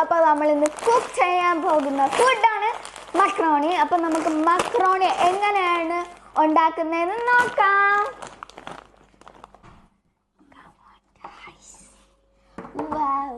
അപ്പോൾ നമ്മൾ ഇന്ന് കുക്ക് ചെയ്യാൻ പോകുന്ന ഫുഡാണ് മക്രോണി. അപ്പോൾ നമുക്ക് മക്രോണി എങ്ങനെയാണ് ഉണ്ടാക്കുന്നതെന്ന് നോക്കാം. Wow.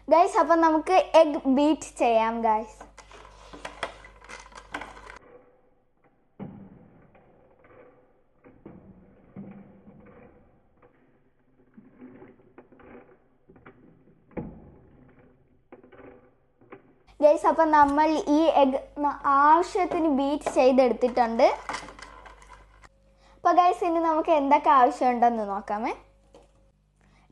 ഗൈസ്, അപ്പം നമുക്ക് എഗ് ബീറ്റ് ചെയ്യാം ഗൈസ്. ഗൈസ്, അപ്പം നമ്മൾ ഈ എഗ് ആവശ്യത്തിന് ബീറ്റ് ചെയ്തെടുത്തിട്ടുണ്ട്. അപ്പോൾ ഗൈസ്, ഇനി നമുക്ക് എന്തൊക്കെ ആവശ്യമുണ്ടെന്ന് നോക്കാമേ.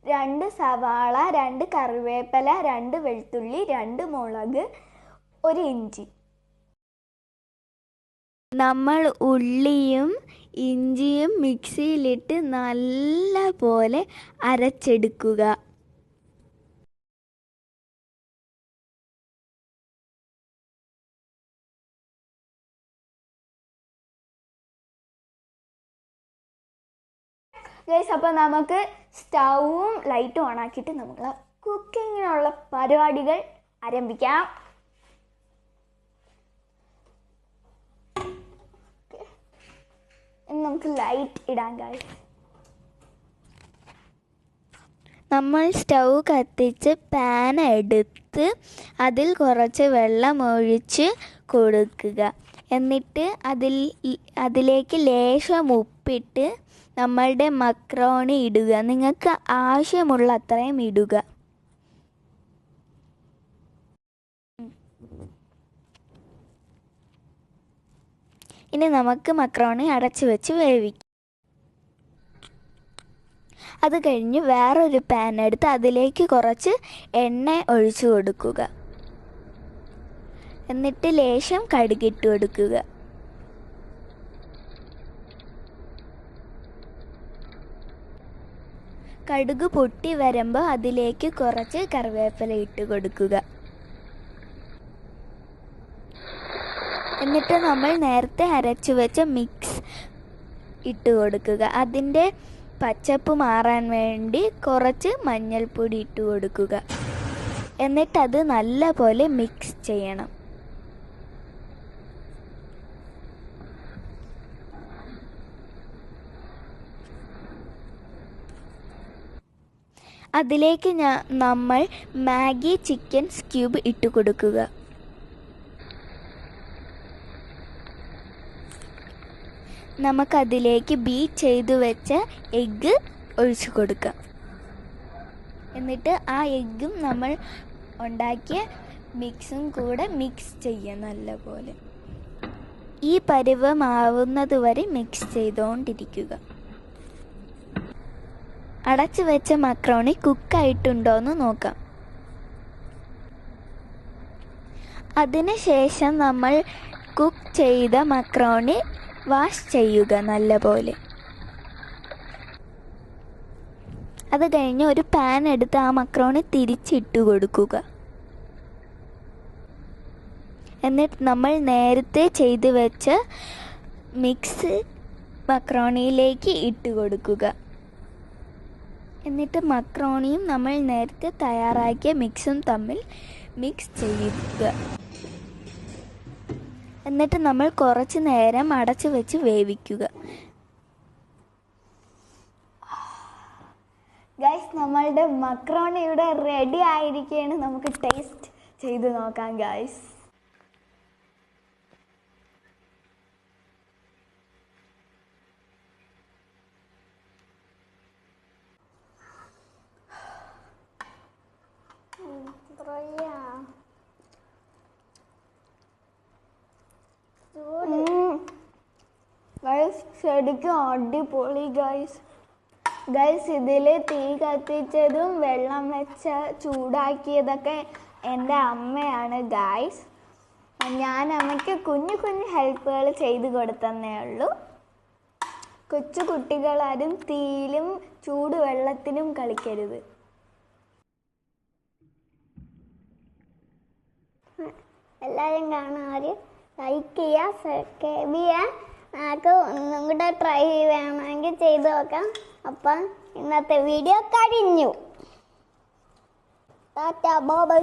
2 സവാള, 2 കറിവേപ്പില, 2 വെളുത്തുള്ളി, 2 മുളക്, 1 ഇഞ്ചി. നമ്മൾ ഉള്ളിയും ഇഞ്ചിയും മിക്സിയിലിട്ട് നല്ല പോലെ അരച്ചെടുക്കുക. ഗൈസ്, അപ്പോൾ നമുക്ക് സ്റ്റൗവും ലൈറ്റും ഓണാക്കിയിട്ട് നമുക്ക് കുക്കിങ്ങിനുള്ള പരിപാടികൾ ആരംഭിക്കാം. ഇനി നമുക്ക് ലൈറ്റ് ഇടാം ഗൈസ്. നമ്മൾ സ്റ്റൗ കത്തിച്ച് പാൻ എടുത്ത് അതിൽ കുറച്ച് വെള്ളം ഒഴിച്ച് കൊടുക്കുക. എന്നിട്ട് അതിലേക്ക് ലേശം ഉപ്പിട്ട് നമ്മളുടെ മക്രോണി ഇടുക. നിങ്ങൾക്ക് ആവശ്യമുള്ള അത്രയും ഇടുക. ഇനി നമുക്ക് മക്രോണി അടച്ചു വെച്ച് വേവിക്കാം. അത് കഴിഞ്ഞ് വേറൊരു പാൻ എടുത്ത് അതിലേക്ക് കുറച്ച് എണ്ണ ഒഴിച്ചു കൊടുക്കുക. എന്നിട്ട് ലേശം കടുകിട്ട് കൊടുക്കുക. കടുക് പൊട്ടി വരുമ്പോൾ അതിലേക്ക് കുറച്ച് കറിവേപ്പില ഇട്ട് കൊടുക്കുക. എന്നിട്ട് നമ്മൾ നേരത്തെ അരച്ചു വെച്ച മിക്സ് ഇട്ട് കൊടുക്കുക. അതിൻ്റെ പച്ചപ്പ് മാറാൻ വേണ്ടി കുറച്ച് മഞ്ഞൾപ്പൊടി ഇട്ട് കൊടുക്കുക. എന്നിട്ടത് നല്ല പോലെ മിക്സ് ചെയ്യണം. അതിലേക്ക് നമ്മൾ മാഗി ചിക്കൻ ക്യൂബ് ഇട്ട് കൊടുക്കുക. നമുക്കതിലേക്ക് ബീറ്റ് ചെയ്തു വെച്ച എഗ്ഗ് ഒഴിച്ചു കൊടുക്കാം. എന്നിട്ട് ആ എഗ്ഗും നമ്മൾ ഉണ്ടാക്കിയ മിക്സും കൂടെ മിക്സ് ചെയ്യാം നല്ലപോലെ. ഈ പരുവമാവുന്നത് വരെ മിക്സ് ചെയ്തുകൊണ്ടിരിക്കുക. അടച്ചു വെച്ച മക്രോണി കുക്കായിട്ടുണ്ടോയെന്ന് നോക്കാം. അതിനുശേഷം നമ്മൾ കുക്ക് ചെയ്ത മക്രോണി വാഷ് ചെയ്യുക നല്ലപോലെ. അത് കഴിഞ്ഞ് ഒരു പാൻ എടുത്ത് ആ മക്രോണി തിരിച്ചിട്ട് കൊടുക്കുക. എന്നിട്ട് നമ്മൾ നേരത്തെ ചെയ്ത് വെച്ച മിക്സ് മക്രോണിയിലേക്ക് ഇട്ട് കൊടുക്കുക. എന്നിട്ട് മക്രോണിയും നമ്മൾ നേരത്തെ തയ്യാറാക്കിയ മിക്സും തമ്മിൽ മിക്സ് ചെയ്യുക. എന്നിട്ട് നമ്മൾ കുറച്ച് നേരം അടച്ചു വെച്ച് വേവിക്കുക. ഗൈസ്, നമ്മളുടെ മക്രോണി ഇവിടെ റെഡി ആയിരിക്കുകയാണ്. നമുക്ക് ടേസ്റ്റ് ചെയ്ത് നോക്കാം ഗൈസ്. ശരിക്കും അടിപൊളി ഗൈസ്. ഗൈസ് ഇതിൽ തീ കത്തിച്ചതും വെള്ളം വെച്ച ചൂടാക്കിയതൊക്കെ എൻ്റെ അമ്മയാണ് ഗൈസ്. ഞാൻ അമ്മയ്ക്ക് കുഞ്ഞു കുഞ്ഞു ഹെൽപ്പുകൾ ചെയ്ത് കൊടുത്തന്നേ ഉള്ളൂ. കൊച്ചു കുട്ടികളാരും തീയിലും ചൂടുവെള്ളത്തിലും കളിക്കരുത്. എല്ലാവരും കാണാൻ ലൈക്ക് ചെയ്യുക, സബ്സ്ക്രൈബ് ചെയ്യുക. നമുക്ക് ഒന്നും കൂടെ ട്രൈ വേണമെങ്കിൽ ചെയ്ത് നോക്കാം. അപ്പം ഇന്നത്തെ വീഡിയോ കഴിഞ്ഞു. Tata bye bye.